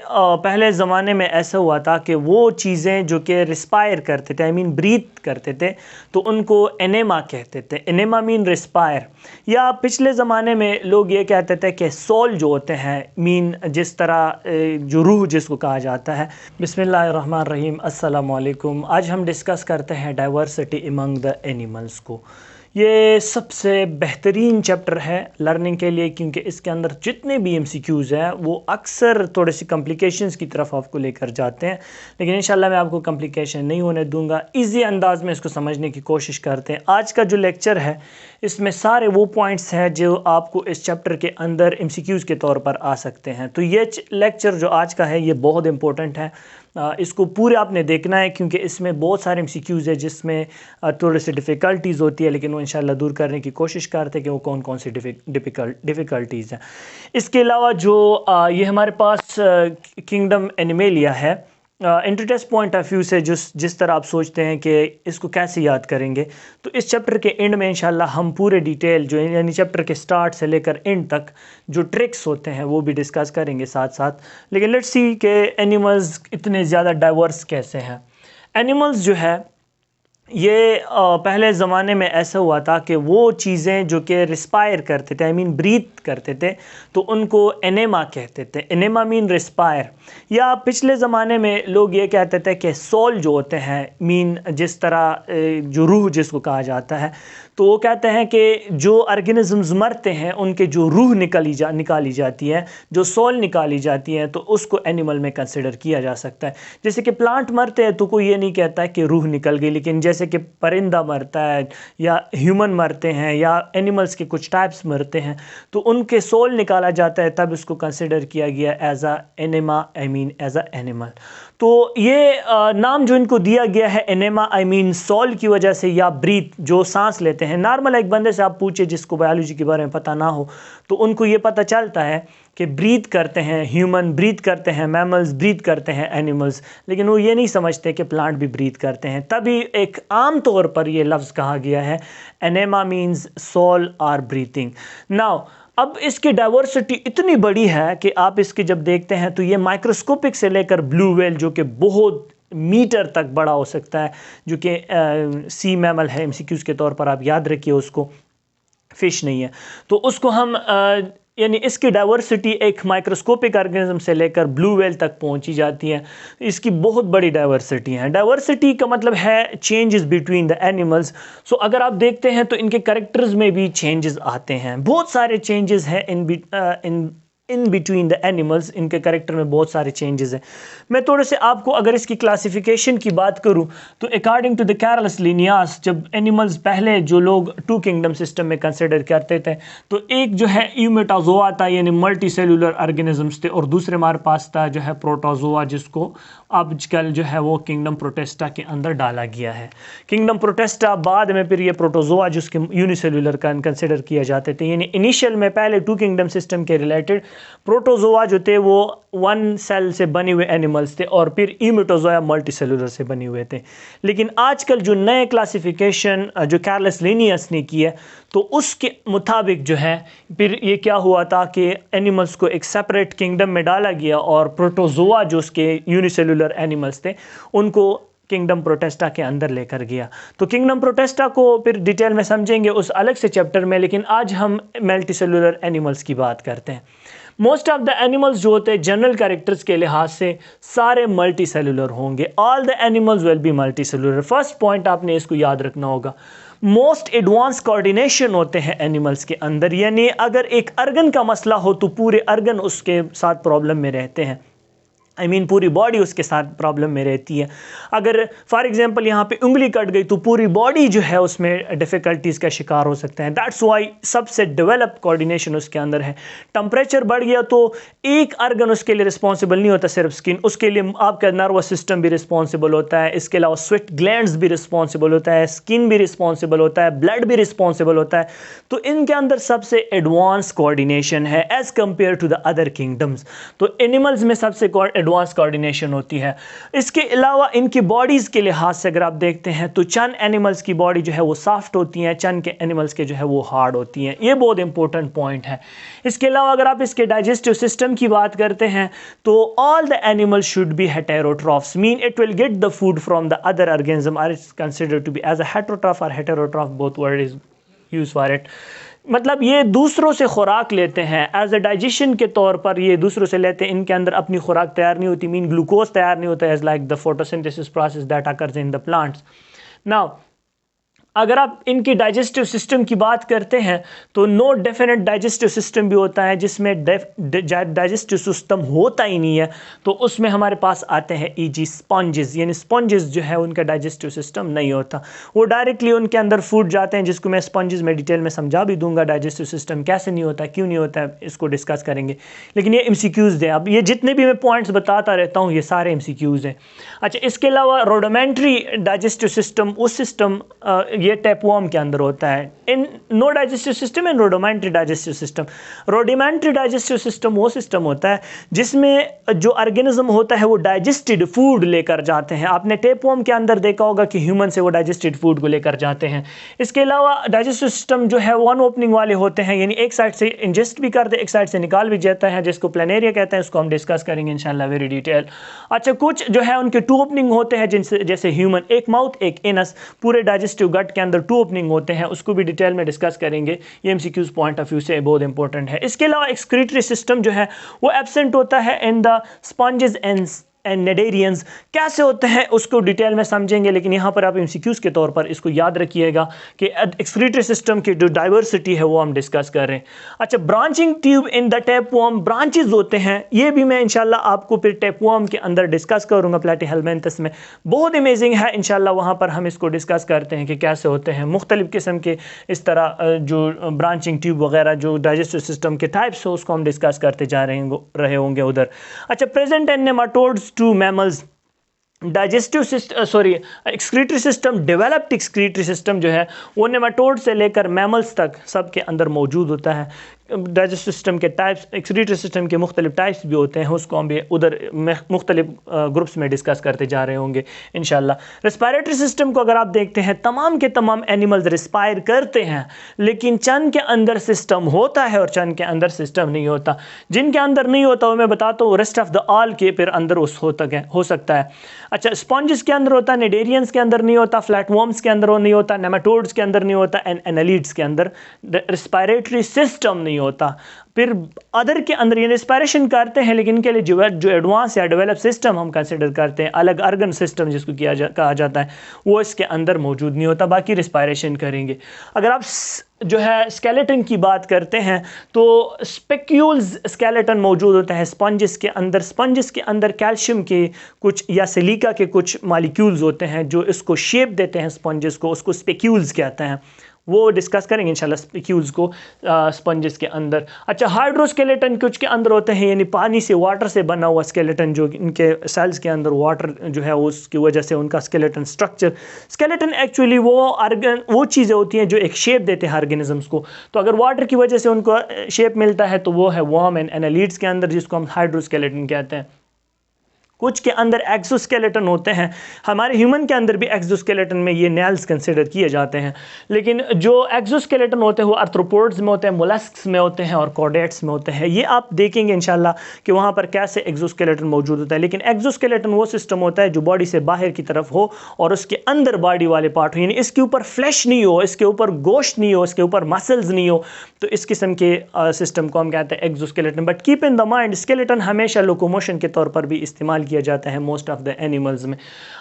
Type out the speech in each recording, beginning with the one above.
पहले ज़माने में ऐसा हुआ था कि वो चीज़ें जो कि रिस्पायर करते थे, आई मीन ब्रीथ करते थे, तो उनको एनेमा कहते थे। Enema mean respire. या पिछले ज़माने में लोग ये कहते थे कि सोल जो होते हैं, मीन जिस तरह जो रूह जिसको कहा जाता है। बिस्मिल्लाहिर्रहमानिर्रहीम, अस्सलाम वालेकुम। आज हम डिस्कस करते हैं डाइवर्सिटी अमंग द एनिमल्स को। ये सबसे बेहतरीन चैप्टर है लर्निंग के लिए, क्योंकि इसके अंदर जितने भी एमसीक्यूज़ हैं वो अक्सर थोड़े सी कॉम्प्लिकेशंस की तरफ आपको लेकर जाते हैं, लेकिन इंशाल्लाह मैं आपको कॉम्प्लिकेशन नहीं होने दूंगा। इजी अंदाज में इसको समझने की कोशिश करते हैं। आज का जो लेक्चर है इसमें सारे वो पॉइंट्स हैं जो आपको इस चैप्टर के अंदर एमसीक्यूज़ के तौर पर आ सकते हैं। तो ये लेक्चर जो आज का है ये बहुत इंपॉर्टेंट है, इसको पूरे आपने देखना है, क्योंकि इसमें बहुत सारे एमसीक्यूज़ है जिसमें थोड़े से डिफ़िकल्टीज़ होती है, लेकिन वो इंशाल्लाह दूर करने की कोशिश करते हैं कि वो कौन कौन सी डिफ़िकल्टीज़ हैं। इसके अलावा जो ये हमारे पास किंगडम एनिमेलिया है, इंटरेस्ट पॉइंट ऑफ व्यू से जिस तरह आप सोचते हैं कि इसको कैसे याद करेंगे, तो इस चैप्टर के एंड में इंशाल्लाह हम पूरे डिटेल जो यानी चैप्टर के स्टार्ट से लेकर एंड तक जो ट्रिक्स होते हैं वो भी डिस्कस करेंगे साथ साथ। लेकिन लेट्स सी कि एनिमल्स इतने ज़्यादा डाइवर्स कैसे हैं। एनिमल्स जो है ये पहले ज़माने में ऐसा हुआ था कि वो चीज़ें जो कि रिस्पायर करते थे, आई मीन ब्रीथ करते थे, तो उनको एनेमा कहते थे। Enema mean respire. या पिछले ज़माने में लोग ये कहते थे कि सोल जो होते हैं, मीन जिस तरह जो रूह जिसको कहा जाता है, तो वो कहते हैं कि जो ऑर्गेनिजम्स मरते हैं उनके जो रूह निकाली जाती है, जो सोल निकाली जाती है, तो उसको एनिमल में कंसिडर किया जा सकता है। जैसे कि प्लांट मरते हैं तो कोई ये नहीं कहता है कि रूह निकल गई, लेकिन जैसे कि परिंदा मरता है या ह्यूमन मरते हैं या एनिमल्स के कुछ टाइप्स मरते हैं तो उनके सोल निकाला जाता है, तब इसको कंसिडर किया गया as a anima, I mean as a animal. तो ये नाम जो इनको दिया गया है एनेमा आई मीन सोल की वजह से, या ब्रीथ जो सांस लेते हैं। नॉर्मल एक बंदे से आप पूछे जिसको बायोलॉजी के बारे में पता ना हो तो उनको ये पता चलता है कि ब्रीथ करते हैं ह्यूमन, ब्रीथ करते हैं मैमल्स, ब्रीथ करते हैं एनिमल्स, लेकिन वो ये नहीं समझते कि प्लांट भी ब्रीथ करते हैं। तभी एक आम तौर पर ये लफ्ज़ कहा गया है anima means soul or breathing. Now अब इसकी डाइवर्सिटी इतनी बड़ी है कि आप इसके जब देखते हैं तो ये माइक्रोस्कोपिक से लेकर ब्लू व्हेल जो कि बहुत मीटर तक बड़ा हो सकता है, जो कि सी मैमल है, एमसीक्यूज़ के तौर पर आप याद रखिए उसको, फिश नहीं है, तो उसको हम यानी इसकी डाइवर्सिटी एक माइक्रोस्कोपिक ऑर्गेनिज्म से लेकर ब्लू व्हेल तक पहुंची जाती है। इसकी बहुत बड़ी डाइवर्सिटी है। डाइवर्सिटी का मतलब है चेंजेस बिटवीन द एनिमल्स। सो अगर आप देखते हैं तो इनके कैरेक्टर्स में भी चेंजेस आते हैं, बहुत सारे चेंजेस हैं इन बिटवीन द एनिमल्स। इनके कैरेक्टर में बहुत सारे चेंजेस हैं। मैं थोड़े से आपको अगर इसकी क्लासिफिकेशन की बात करूं तो अकॉर्डिंग टू द कैरलस लिनियास, जब एनिमल्स पहले जो लोग टू किंगडम सिस्टम में कंसिडर करते थे, तो एक जो है यूमेटाजोआ था यानी मल्टी सेलुलर ऑर्गेनिजम्स थे, और दूसरे हमारे पास था जो है प्रोटोजोआ, जिसको आजकल जो है वो किंगडम प्रोटेस्टा के अंदर डाला गया है। किंगडम प्रोटेस्टा बाद में फिर ये प्रोटोजोआ जिसके यूनिसेलुलर का कंसिडर किया जाते थे। यानी इनिशियल में पहले टू किंगडम सिस्टम के रिलेटेड प्रोटोजोआ जो थे वो वन सेल से बने हुए एनिमल्स थे, और फिर ईमेटोजोआ मल्टी सेलुलर से बने हुए थे। लेकिन आजकल जो नए क्लासिफिकेशन जो कैरलस लिनियस ने की है, तो उसके मुताबिक जो है फिर ये क्या हुआ था कि एनिमल्स को एक सेपरेट किंगडम में डाला गया, और प्रोटोजोआ जो उसके यूनिसेलुलर एनिमल्स थे उनको किंगडम प्रोटेस्टा के अंदर लेकर गया। तो किंगडम प्रोटेस्टा को फिर डिटेल में समझेंगे उस अलग से चैप्टर में, लेकिन आज हम मल्टीसेलुलर एनिमल्स की बात करते हैं। मोस्ट ऑफ द एनिमल्स जो होते हैं जनरल कैरेक्टर्स के लिहाज से सारे मल्टी सेलुलर होंगे। All the animals will be multi cellular. First point आपने इसको याद रखना होगा। मोस्ट एडवांस कोऑर्डिनेशन होते हैं एनिमल्स के अंदर, यानी अगर एक अर्गन का मसला हो तो पूरे अर्गन उसके साथ प्रॉब्लम में रहते हैं, आई मीन पूरी बॉडी उसके साथ प्रॉब्लम में रहती है। अगर फॉर एग्जांपल यहाँ पे उंगली कट गई तो पूरी बॉडी जो है उसमें डिफ़िकल्टीज़ का शिकार हो सकते हैं। दैट्स वाई सबसे डेवलप कोऑर्डिनेशन उसके अंदर है। टेम्परेचर बढ़ गया तो एक ऑर्गन उसके लिए रिस्पॉन्सिबल नहीं होता सिर्फ स्किन, उसके लिए आपका नर्वस सिस्टम भी रिस्पॉन्सिबल होता है, इसके अलावा स्वेट ग्लैंड्स भी रिस्पॉन्सिबल होता है, स्किन भी रिस्पॉन्सिबल होता है, ब्लड भी रिस्पॉन्सिबल होता है। तो इनके अंदर सबसे एडवांस कोऑर्डिनेशन है as compare to the other kingdoms. तो एनिमल्स में सबसे एडवांस कोऑर्डिनेशन होती है। इसके अलावा इनकी बॉडीज़ के लिहाज से अगर आप देखते हैं तो चंद एनिमल्स की बॉडी जो है वो सॉफ्ट होती हैं, चंद के एनिमल्स के जो है वो हार्ड होती हैं। ये बहुत इंपॉर्टेंट पॉइंट है। इसके अलावा अगर आप इसके डाइजेस्टिव सिस्टम की बात करते हैं तो all the animals should be heterotrophs, mean it will get the food from the other organism are is considered to be as a heterotroph और heterotroph, both word is use for it. मतलब ये दूसरों से खुराक लेते हैं as a digestion के तौर पर, ये दूसरों से लेते हैं, इनके अंदर अपनी खुराक तैयार नहीं होती, मीन ग्लूकोज तैयार नहीं होता, as like the photosynthesis process that occurs in the plants. Now अगर आप इनकी डाइजेस्टिव सिस्टम की बात करते हैं तो नो डेफिनेट डाइजेस्टिव सिस्टम भी होता है जिसमें डाइजेस्टिव सिस्टम होता ही नहीं है, तो उसमें हमारे पास आते हैं ईजी स्पॉन्जेस, यानी स्पॉन्जेस जो है उनका डाइजेस्टिव सिस्टम नहीं होता, वो डायरेक्टली उनके अंदर फूड जाते हैं, जिसको मैं स्पॉन्जेस में डिटेल में समझा भी दूंगा डाइजेस्टिव सिस्टम कैसे नहीं होता, क्यों नहीं होता है, इसको डिस्कस करेंगे। लेकिन ये MCQs हैं, अब ये जितने भी मैं पॉइंट्स बताता रहता हूँ ये सारे MCQs हैं। अच्छा, इसके अलावा रोडोमेंट्री डाइजेस्टिव सिस्टम, उस सिस्टम ये टेपवर्म के अंदर होता है। In no digestive system and rudimentary digestive system. Rudimentary digestive system वो सिस्टम होता है जिसमें जो ऑर्गेनिज्म होता है वो डाइजेस्टेड फूड लेकर जाते हैं। आपने टेपवर्म के अंदर देखा होगा कि ह्यूमन से वो डाइजेस्टेड फूड को लेकर जाते हैं। इसके अलावा डाइजेस्टिव सिस्टम जो है वन ओपनिंग वाले होते हैं, यानी एक साइड से इंजेस्ट भी करते हैं, एक साइड से निकाल भी जाता है, जिसको प्लेनेरिया कहते हैं, उसको हम डिस्कस करेंगे इंशाल्लाह वेरी डिटेल। अच्छा, कुछ जो है उनके टू ओपनिंग होते हैं, जिनसे जैसे ह्यूमन एक माउथ एक एनस, पूरे डाइजेस्टिव गट के अंदर टू ओपनिंग होते हैं, उसको भी डिटेल में डिस्कस करेंगे, ये MCQs पॉइंट ऑफ व्यू से बहुत इंपॉर्टेंट है। इसके अलावा एक्सक्रीटरी सिस्टम जो है वो एब्सेंट होता है इन द स्पॉन्जेस एंड नेडेरियंस। कैसे होते हैं उसको डिटेल में समझेंगे, लेकिन यहाँ पर आप MCQs के तौर पर इसको याद रखिएगा कि एक्सक्रीटरी सिस्टम की जो डाइवर्सिटी है वो हम डिस्कस कर रहे हैं। अच्छा, branching tube in the tapeworm, branches होते हैं, ये भी मैं इंशाल्लाह आपको फिर टेपवर्म के अंदर डिस्कस करूँगा, प्लैटीहेलमिन्थस में बहुत अमेजिंग है, इंशाल्लाह वहाँ पर हम इसको डिस्कस करते हैं कि कैसे होते हैं मुख्तलिफ किस्म के इस तरह जो ब्रांचिंग ट्यूब वगैरह जो डाइजेस्टिव सिस्टम के टाइप्स हो उसको हम डिस्कस करते जा रहे होंगे उधर। अच्छा, present and nematodes to mammals, digestive system excretory system, developed excretory system जो है वो नेमाटोड से लेकर मैमल्स तक सबके अंदर मौजूद होता है। डाइजेस्टिव सिस्टम के टाइप्स, एक्सक्रीटरी सिस्टम के मुख्तलिफ टाइप्स भी होते हैं, उसको हम भी उधर मुख्तलिफ ग्रुप्स में डिस्कस करते जा रहे होंगे इंशाल्लाह। रेस्पिरेटरी सिस्टम को अगर आप देखते हैं, तमाम के तमाम एनिमल्स रिस्पायर करते हैं, लेकिन चंद के अंदर सिस्टम होता है और चंद के अंदर सिस्टम नहीं होता। जिनके अंदर नहीं होता वो मैं बताता हूँ, रेस्ट ऑफ द ऑल के फिर अंदर उस हो सकता है। अच्छा, स्पॉन्जेस के अंदर होता है, नेडेरियंस के अंदर नहीं होता, फ्लैटवर्म्स के अंदर नहीं होता, नेमाटोड्स के अंदर नहीं होता, एंड एनालिड्स के अंदर रेस्पिरेटरी सिस्टम नहीं होता। फिर अदर के अंदर ये रेस्पिरेशन करते हैं, लेकिन इनके लिए जो एडवांस या डेवलप सिस्टम हम कंसिडर करते हैं, अलग अर्गन सिस्टम जिसको कहा जाता है, वो इसके अंदर मौजूद नहीं होता, बाकी रेस्पिरेशन करेंगे। अगर आप जो है स्केलेटन की बात करते हैं तो स्पेक्यूल्स स्केलेटन मौजूद होता है स्पंजेस के अंदर। स्पंजेस के अंदर कैल्शियम के कुछ या सिलिका के कुछ मॉलिक्यूल्स होते हैं जो इसको शेप देते हैं स्पंजेस को, उसको स्पेक्यूल्स कहते हैं, वो डिस्कस करेंगे इंशाल्लाह स्पेक्यूल्स को स्पंजेस के अंदर। अच्छा, हाइड्रोस्केलेटन कुछ के अंदर होते हैं, यानी पानी से वाटर से बना हुआ स्केलेटन, जो इनके सेल्स के अंदर वाटर जो है उसकी वजह से उनका स्केलेटन स्ट्रक्चर। स्केलेटन एक्चुअली वो चीज़ें होती हैं जो एक शेप देते हैं ऑर्गेनिजम्स को, तो अगर वाटर की वजह से उनको शेप मिलता है तो वो है वर्म एंड एनालिड्स के अंदर, जिसको हम हाइड्रोस्केलेटन कहते हैं। कुछ के अंदर एक्सोस्केलेटन होते हैं, हमारे ह्यूमन के अंदर भी एक्सोस्केलेटन में ये नेल्स कंसिडर किए जाते हैं, लेकिन जो एक्सोस्केलेटन होते हैं वो आर्थ्रोपोड्स में होते हैं, मोलस्क्स में होते हैं और कॉर्डेट्स में होते हैं। ये आप देखेंगे इंशाल्लाह कि वहाँ पर कैसे एक्सोस्केलेटन मौजूद होता है। लेकिन एक्सोस्केलेटन वो सिस्टम होता है जो बॉडी से बाहर की तरफ हो और उसके अंदर बॉडी वाले पार्ट हो, यानी इसके ऊपर फ्लैश नहीं हो, इसके ऊपर गोश्त नहीं हो, इसके ऊपर मसल्स नहीं हो, तो इस किस्म के सिस्टम को हम कहते हैं exoskeleton. But keep in the mind, skeleton हमेशा लोकोमोशन के तौर पर भी इस्तेमाल किया जाता है मोस्ट ऑफ द एनिमल्स में।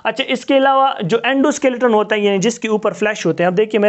अच्छा, इसके अलावा जो एंडोस्केलेटन होता है, यानी जिसके ऊपर फ्लैश होते हैं, अब देखिए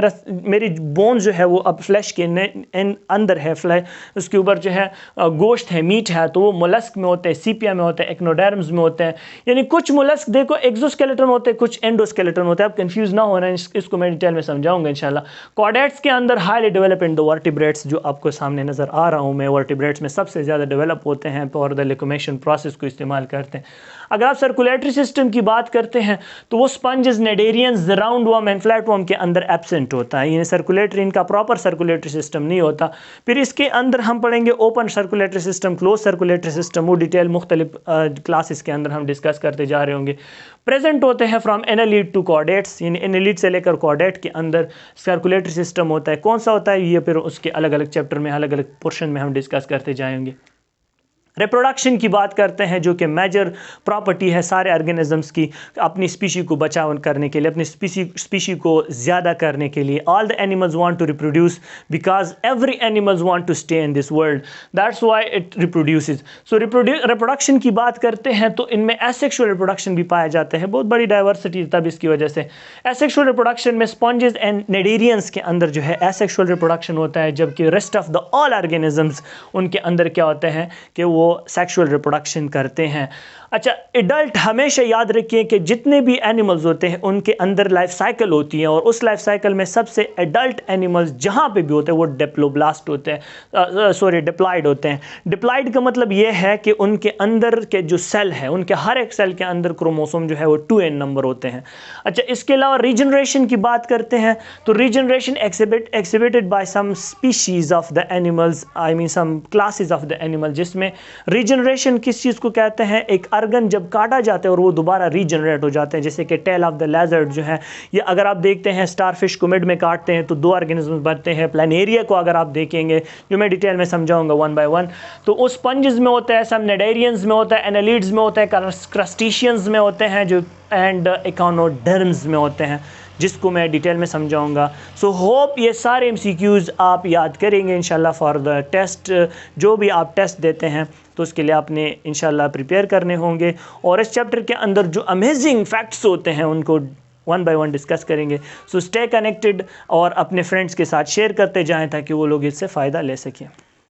मेरी बोन जो है वो अब फ्लैश के अंदर है, फ्लैश उसके ऊपर जो है गोश्त है, मीट है, तो वो मोलस्क में होते हैं, सीपिया में होते हैं, एक्नोडर्म्स में होते हैं। यानी कुछ मोलस्क देखो एक्सोस्केलेटन होते हैं, कुछ एंडोस्केलेटन होते हैं। आप कंफ्यूज ना होना, इसको मैं डिटेल में समझाऊंगा इंशाल्लाह। कॉर्डेट्स के अंदर highly develop in the vertebrates, जो आपको सामने नजर आ रहा हूँ मैं, वर्टिब्रेट्स में सबसे ज़्यादा डेवलप होते हैं और द लोकोमोशन प्रोसेस को इस्तेमाल करते हैं। अगर आप सर्कुलेटरी सिस्टम की बात करते हैं तो वो sponges, cnidarians, round worm and flat worm के अंदर एब्सेंट होता है, यानी सर्कुलेटरी, इनका प्रॉपर सर्कुलेटरी सिस्टम नहीं होता। फिर इसके अंदर हम पढ़ेंगे open circulatory system, close circulatory system, वो डिटेल मुख्तलिफ क्लासेस के अंदर हम डिस्कस करते जा रहे होंगे। प्रेजेंट होते हैं फ्रॉम एनालीड टू कॉर्डेट्स, यानी एनालीड से लेकर कॉर्डेट के अंदर सर्कुलेटरी सिस्टम होता है। कौन सा होता है ये फिर उसके अलग अलग चैप्टर में, अलग अलग पोर्शन में हम डिस्कस करते जाएंगे। रिप्रोडक्शन की बात करते हैं, जो कि मेजर प्रॉपर्टी है सारे ऑर्गेनिजम्स की, अपनी स्पीशी को बचाव करने के लिए, अपनी स्पीशी को ज़्यादा करने के लिए। All the animals want to reproduce because every animals want to stay in this world, that's why it reproduces. So reproduction की बात करते हैं तो इनमें एसेक्सुअल रिप्रोडक्शन भी पाया जाता है, बहुत बड़ी डाइवर्सिटी तब इसकी वजह से। एसेक्सुअल रिप्रोडक्शन में स्पॉन्जेस एंड नेडेरियंस के अंदर जो है एसेक्सुअल रिप्रोडक्शन होता है, जबकि rest of the all organisms उनके अंदर क्या होता है कि वो सेक्सुअल रिप्रोडक्शन करते हैं। अच्छा, एडल्ट हमेशा याद रखिए कि जितने भी एनिमल्स होते हैं उनके अंदर लाइफ साइकिल होती है, और उस लाइफ साइकिल में सबसे एडल्ट एनिमल्स जहाँ पे भी होते हैं वो डिप्लोब्लास्ट होते हैं, डिप्लॉयड होते हैं। डिप्लॉयड का मतलब ये है कि उनके अंदर के जो सेल है, उनके हर एक सेल के अंदर क्रोमोसोम जो है वो 2n नंबर होते हैं। अच्छा, इसके अलावा रीजनरेशन की बात करते हैं तो regeneration exhibited by some species of the animals, I mean some classes of the animal, जिसमें रीजनरेशन किस चीज़ को कहते हैं, एक ऑर्गन जब काटा जाता है और वो दोबारा रीजनरेट हो जाते हैं, जैसे कि टेल ऑफ द लेजर्ड जो है, या अगर आप देखते हैं स्टारफिश को मिड में काटते हैं तो 2 ऑर्गेनिज्म बनते हैं। प्लानेरिया को अगर आप देखेंगे, जो मैं डिटेल में समझाऊंगा 1 by 1, तो उस स्पंजेस में होता है, सब नेडेरियंस में होता है, एनालिड्स में होता है, क्रस्टेशियंस में होते हैं जो, एंड इकोनोडर्म्स में होते हैं, जिसको मैं डिटेल में समझाऊंगा। सो होप ये सारे MCQs आप याद करेंगे इंशाल्लाह फॉर द टेस्ट। जो भी आप टेस्ट देते हैं तो उसके लिए आपने इंशाल्लाह प्रिपेयर करने होंगे, और इस चैप्टर के अंदर जो अमेजिंग फैक्ट्स होते हैं उनको 1 by 1 डिस्कस करेंगे। सो स्टे कनेक्टेड और अपने फ्रेंड्स के साथ शेयर करते जाएं ताकि वो लोग इससे फ़ायदा ले सकें।